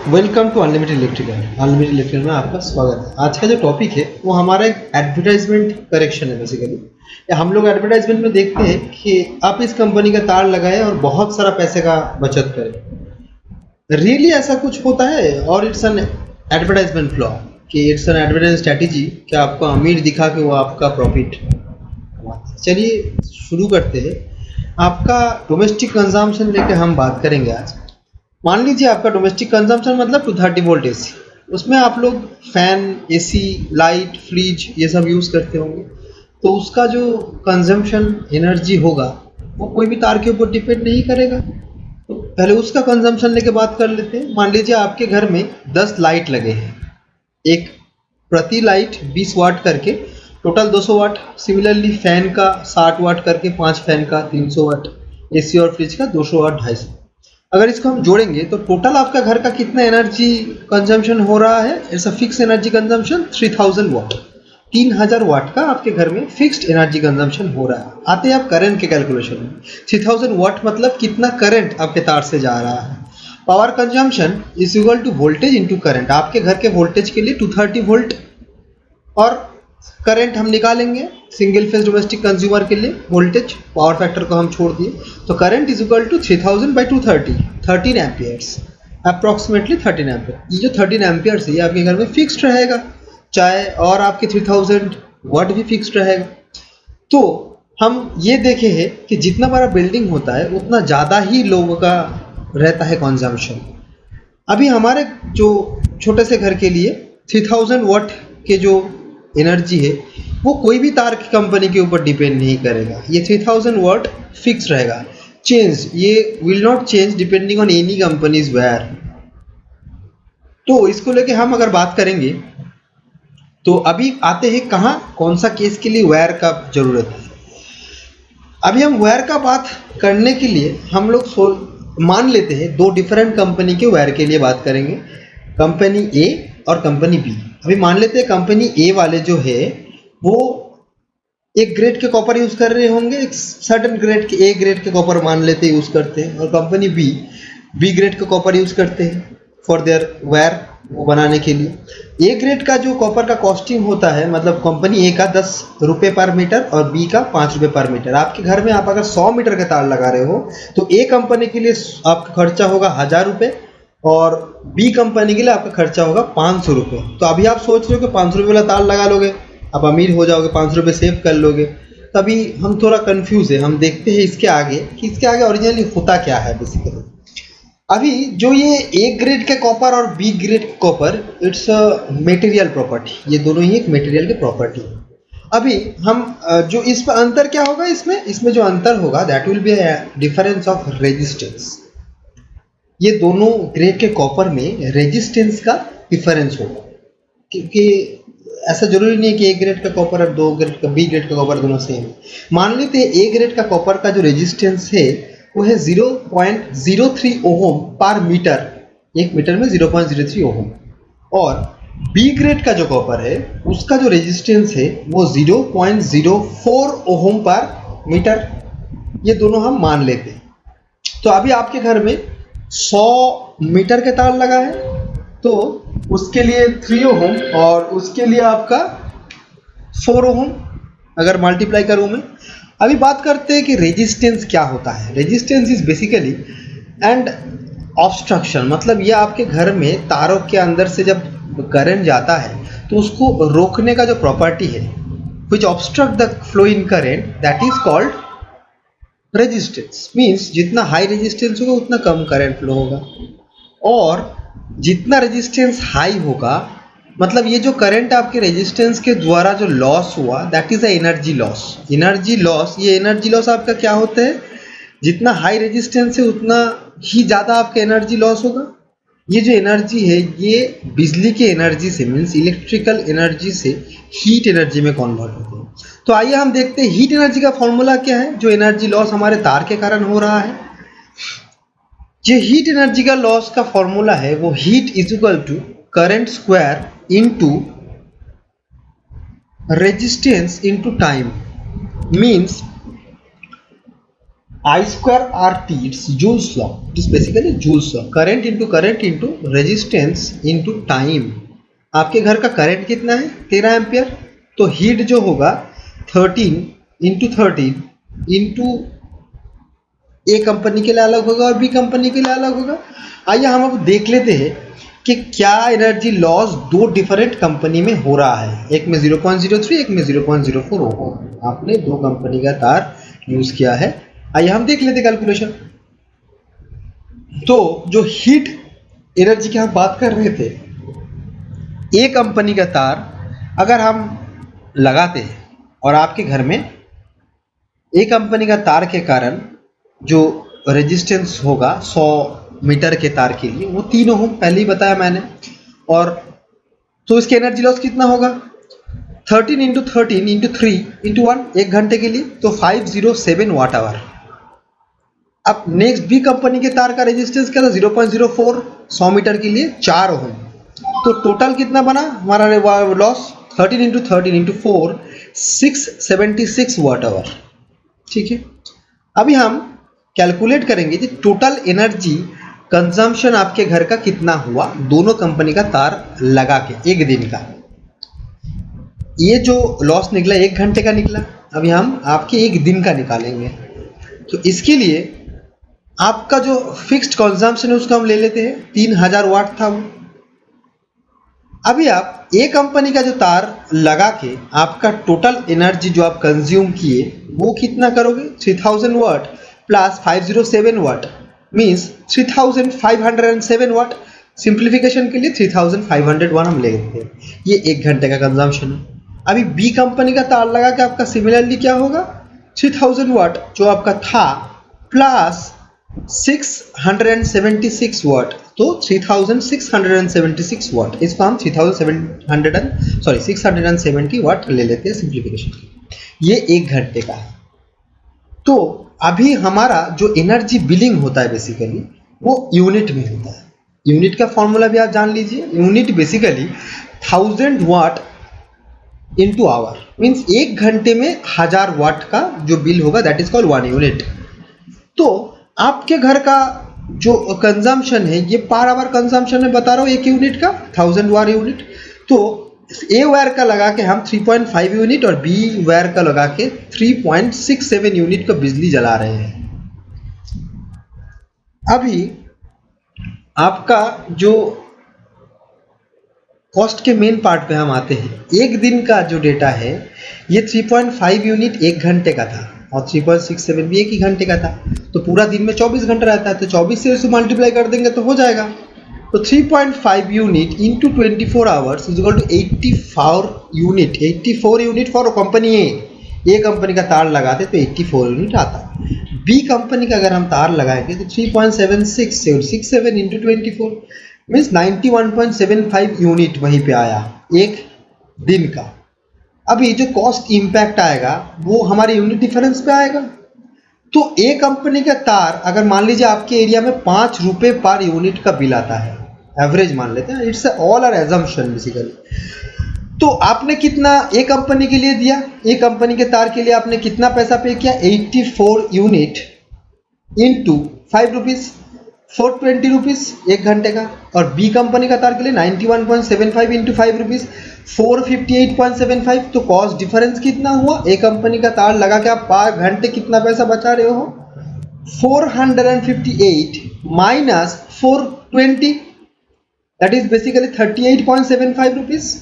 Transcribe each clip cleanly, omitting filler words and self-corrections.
Welcome to unlimited electrical में आपका स्वागत है। आज का जो टॉपिक है वो हमारा एक एडवर्टाइजमेंट करेक्शन है। बेसिकली हम लोग एडवर्टाइजमेंट में देखते हैं कि आप इस कंपनी का तार लगाएं और बहुत सारा पैसे का बचत करें। रियली ऐसा कुछ होता है और इट्स एन एडवर्टाइजमेंट फ्लॉ कि इट्स एन एडवर्टाइजमेंट स्ट्रैटेजी कि आपको अमीर दिखा के वो आपका प्रॉफिट। चलिए शुरू करते हैं। आपका डोमेस्टिक कंजम्पशन लेके हम बात करेंगे आज। मान लीजिए आपका डोमेस्टिक कंजम्पशन मतलब 230 वोल्ट एसी, उसमें आप लोग फैन, एसी, लाइट, फ्रिज ये सब यूज़ करते होंगे, तो उसका जो कंजम्पशन एनर्जी होगा वो कोई भी तार के ऊपर डिपेंड नहीं करेगा। तो पहले उसका कंजम्पशन लेके बात कर लेते हैं। मान लीजिए आपके घर में 10 लाइट लगे हैं, एक प्रति लाइट 20 वाट करके, टोटल 200 वाट। सिमिलरली फैन का 60 वाट करके, 5 फैन का 300 वाट, एसी और फ्रिज का 200 वाट 250। अगर इसको हम जोड़ेंगे तो टोटल आपका घर का कितना एनर्जी कंजम्पशन हो रहा है? It's a fix energy consumption 3000 वाट। 3000 वाट का आपके घर में फिक्स्ड एनर्जी कंजम्पशन हो रहा है। आते हैं आप करंट के कैलकुलेशन में। 3000 वाट मतलब कितना करंट आपके तार से जा रहा है। Power consumption is equal to voltage into current. आपके घर के वोल्टेज के लिए 230 वोल्ट और करंट हम निकालेंगे सिंगल फेज डोमेस्टिक कंज्यूमर के लिए। वोल्टेज पावर फैक्टर को हम छोड़ दिए, तो current is equal to 3000 by 230, 13 amperes, approximately 13 ampere. ये जो 13 एम्पियर्स है ये आपके घर में फिक्स्ड रहेगा, चाहे और आपके 3000 वाट भी फिक्स्ड रहेगा। तो हम ये देखे हैं कि जितना बड़ा बिल्डिंग होता है उतना ज़्यादा ही लोगों का रहता है कंजम्पशन। अभी हमारे जो छोटे से घर के लिए 3000 वाट के जो एनर्जी है वो कोई भी तार की कंपनी के ऊपर डिपेंड नहीं करेगा। ये 3000 वाट फिक्स रहेगा। चेंज ये will not change depending on any companies wire. तो इसको लेके हम अगर बात करेंगे तो अभी आते हैं कहाँ, कौन सा केस के लिए वायर का जरूरत है। अभी हम वायर का बात करने के लिए हम लोग मान लेते हैं दो डिफरेंट कंपनी के वायर के लिए बात करेंगे, कंपनी ए और कंपनी बी। अभी मान लेते हैं कंपनी ए वाले जो है वो एक ग्रेड के कॉपर यूज़ कर रहे होंगे, एक सर्टेन ग्रेड के, ए ग्रेड के कॉपर मान लेते यूज़ करते हैं, और कंपनी बी ग्रेड का कॉपर यूज़ करते हैं फॉर देयर वायर बनाने के लिए। ए ग्रेड का जो कॉपर का कॉस्टिंग होता है, मतलब कंपनी ए का 10 रुपये पर मीटर और बी का 5 रुपये पर मीटर। आपके घर में आप अगर 100 मीटर का तार लगा रहे हो तो ए कंपनी के लिए आपका खर्चा होगा 1000 रुपये और बी कंपनी के लिए आपका खर्चा होगा 500 रुपये। तो अभी आप सोच रहे हो कि 500 रुपये वाला तार लगा लोगे, आप अमीर हो जाओगे, 500 रुपये सेव कर लोगे। तभी हम थोड़ा कंफ्यूज है। हम देखते हैं इसके आगे कि इसके आगे ओरिजिनली होता क्या है। बेसिकली अभी जो ये ए ग्रेड के कॉपर और बी ग्रेड के copper, it's a material property, ये दोनों ही एक मेटेरियल की प्रॉपर्टी है। अभी हम जो इस पर अंतर क्या होगा, इसमें जो अंतर होगा that will be difference of resistance. ये दोनों ग्रेड के कॉपर में रेजिस्टेंस का डिफरेंस होगा, क्योंकि ऐसा जरूरी नहीं है कि ए ग्रेड का कॉपर और दो ग्रेड का बी ग्रेड का कॉपर दोनों सेम। मान लेते हैं ए ग्रेड का कॉपर का जो रेजिस्टेंस है वो है 0.03 ओहम पर मीटर, एक मीटर में 0.03 ओहम, और बी ग्रेड का जो कॉपर है उसका जो रेजिस्टेंस है वो 0.04 ओहम पर मीटर। ये दोनों हम मान लेते हैं। तो अभी आपके घर में 100 मीटर के तार लगा है तो उसके लिए 3 ओहम और उसके लिए आपका 4 ओहम अगर मल्टीप्लाई करूँ मैं। अभी बात करते हैं कि रेजिस्टेंस क्या होता है। Resistance is basically and obstruction, मतलब ये आपके घर में तारों के अंदर से जब करंट जाता है तो उसको रोकने का जो प्रॉपर्टी है, which obstruct the flow in current, that is called resistance. Means जितना हाई रेजिस्टेंस होगा उतना कम करंट फ्लो होगा, और जितना रेजिस्टेंस हाई होगा मतलब ये जो करंट आपके रेजिस्टेंस के द्वारा जो लॉस हुआ that is a energy loss. Energy loss, ये एनर्जी लॉस आपका क्या होता है, जितना हाई रेजिस्टेंस है उतना ही ज़्यादा आपका एनर्जी लॉस होगा। ये जो एनर्जी है ये बिजली की एनर्जी से, मीन्स इलेक्ट्रिकल एनर्जी से हीट एनर्जी में कन्वर्ट होते हैं। तो आइए हम देखते हैं हीट एनर्जी का फॉर्मूला क्या है जो एनर्जी लॉस हमारे तार के कारण हो रहा है। जो हीट एनर्जी का लॉस का फॉर्मूला है वो heat is equal to current square into resistance into time. Means I square RT, it's Joule's law. It is basically Joule's law. Current into resistance into time. आपके घर का current कितना है 13 ampere, तो heat जो होगा 13 इंटू 13 इंटू ए company के लिए अलग होगा और बी कंपनी के लिए अलग होगा। आइए हम अब देख लेते हैं कि क्या एनर्जी लॉस दो डिफरेंट कंपनी में हो रहा है, एक में 0.03 एक में 0.04 होगा। आपने दो कंपनी का तार यूज किया है। आइए हम देख लेते कैलकुलेशन। तो जो हीट एनर्जी की हम बात कर रहे थे, ए कंपनी का तार अगर हम लगाते हैं और आपके घर में ए कंपनी का तार के कारण जो रेजिस्टेंस होगा 100 मीटर के तार के लिए वो 3 ओम पहले ही बताया मैंने, और तो इसके एनर्जी लॉस कितना होगा 13 इंटू 13 इंटू 3 इंटू 1 एक घंटे के लिए, तो 507 वाट आवर। अब नेक्स्ट बी कंपनी के तार का रेजिस्टेंस क्या था 0.04 100 मीटर के लिए 4 ओम, तो टोटल कितना बना हमारा loss 13 into 13 into 4 676 watt hour. ठीक है, अभी हम कैलकुलेट करेंगे कि टोटल एनर्जी कंजम्पशन आपके घर का कितना हुआ दोनों कंपनी का तार लगा के एक दिन का। ये जो लॉस निकला 1 घंटे का निकला, अभी हम आपके एक दिन का निकालेंगे। तो इसके लिए आपका जो फिक्स्ड कंजम्पशन है उसको हम ले लेते हैं 3000 वाट था वो। अभी आप ए कंपनी का जो तार लगा के आपका टोटल एनर्जी जो आप कंज्यूम किए वो कितना करोगे 3000 वाट प्लस 507 वाट मीन्स 3507 वाट। सिंप्लीफिकेशन के लिए 3501 हम ले लेते हैं, ये 1 घंटे का कंजम्पशन है। अभी बी कंपनी का तार लगा के आपका सिमिलरली क्या होगा 3000 वाट जो आपका था प्लस 676 वाट, तो 3676 वाट, इसको हम 670 वाट ले लेते हैं सिंप्लीफिकेशन के लिए। ये 1 घंटे का है। तो अभी हमारा जो एनर्जी बिलिंग होता है बेसिकली वो यूनिट में होता है। यूनिट का फॉर्मूला भी आप जान लीजिए, unit basically 1000 watt into hour means 1 घंटे में 1000 वाट का जो बिल होगा दैट इज कॉल्ड 1 यूनिट। तो आपके घर का जो कंजम्पशन है ये पर आवर कंजम्पशन है बता रहा हूँ 1 यूनिट का 1000 वाट यूनिट। तो ए वायर का लगा के हम 3.5 यूनिट और बी वायर का लगा के 3.67 यूनिट का बिजली जला रहे हैं। अभी आपका जो कॉस्ट के मेन पार्ट पे हम आते हैं। एक दिन का जो डेटा है ये 3.5 यूनिट 1 घंटे का था और 3.67 भी 1 ही घंटे का था, तो पूरा दिन में 24 घंटा रहता है, तो 24 से मल्टीप्लाई कर देंगे तो हो जाएगा। तो 3.5 unit into 24 hours is equal to 84 unit for company A company का तार लगाते तो 84 यूनिट आता। बी कंपनी का अगर हम तार लगाएंगे तो 3.76 से 67 इंटू 24 मीन्स 91.75 यूनिट वहीं पे आया एक दिन का। अभी जो कॉस्ट इम्पैक्ट आएगा वो हमारे यूनिट डिफरेंस पे आएगा। तो ए कंपनी का तार अगर मान लीजिए आपके एरिया में 5 रुपये पर यूनिट का बिल आता है, एवरेज मान लेते हैं, it's all are assumption basically. तो आपने कितना ए कंपनी के लिए दिया, ए कंपनी के तार के लिए आपने कितना पैसा पे किया 84 यूनिट इंटू 5 रुपीज़ 420 रुपीज़ 1 घंटे का, और बी कंपनी का तार के लिए 91.75 इंटू 5 रुपीज़ 458.75। तो कॉस्ट डिफरेंस कितना हुआ, ए कंपनी का तार लगा के आप पर घंटे कितना पैसा बचा रहे हो 458 minus 420 that is basically 38.75 rupees,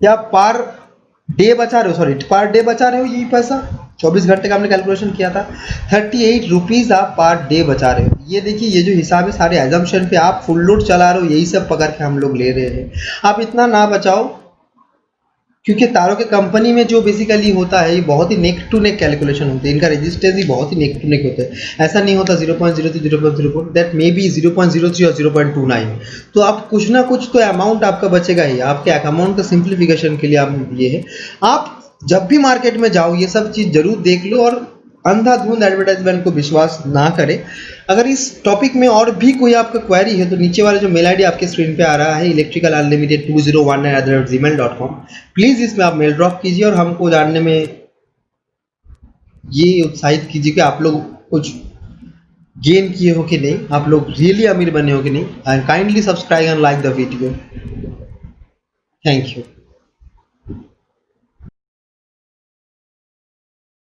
या पर डे बचा रहे हो, सॉरी पर डे बचा रहे हो यही पैसा। 24 घंटे का हमने कैलकुलेशन किया था, 38 रुपीज़ आप पर डे बचा रहे हो। ये देखिए ये जो हिसाब है सारे एजम्पशन पे आप फुल लोड चला रहे हो, यही सब पकड़ के हम लोग ले रहे हैं। आप इतना ना बचाओ क्योंकि तारों के कंपनी में जो बेसिकली होता है ये बहुत ही नेक टू नेक कैलकुलेशन होते हैं, इनका रेजिस्टेंस ही बहुत ही नेक टू नेक होता है। ऐसा नहीं होता 0.03 0.04 दैट मे बी 0.03 और 0.29। तो आप कुछ ना कुछ तो अमाउंट आपका बचेगा ही, आपके अमाउंट का सिंप्लीफिकेशन के लिए आपने दिए है। आप जब भी मार्केट में जाओ ये सब चीज़ जरूर देख लो और अंधाधुंध एडवर्टाइजमेंट को विश्वास ना करें। अगर इस टॉपिक में और भी कोई आपका क्वेरी है तो नीचे वाला जो मेल आईडी आपके स्क्रीन पे आ रहा है electricalunlimited2019@gmail.com, प्लीज़ इसमें आप मेल ड्रॉप कीजिए और हमको जानने में ये उत्साहित कीजिए कि आप लोग कुछ गेन किए हो कि नहीं, आप लोग रियली अमीर बने हो कि नहीं। And kindly subscribe and like the video. Thank you.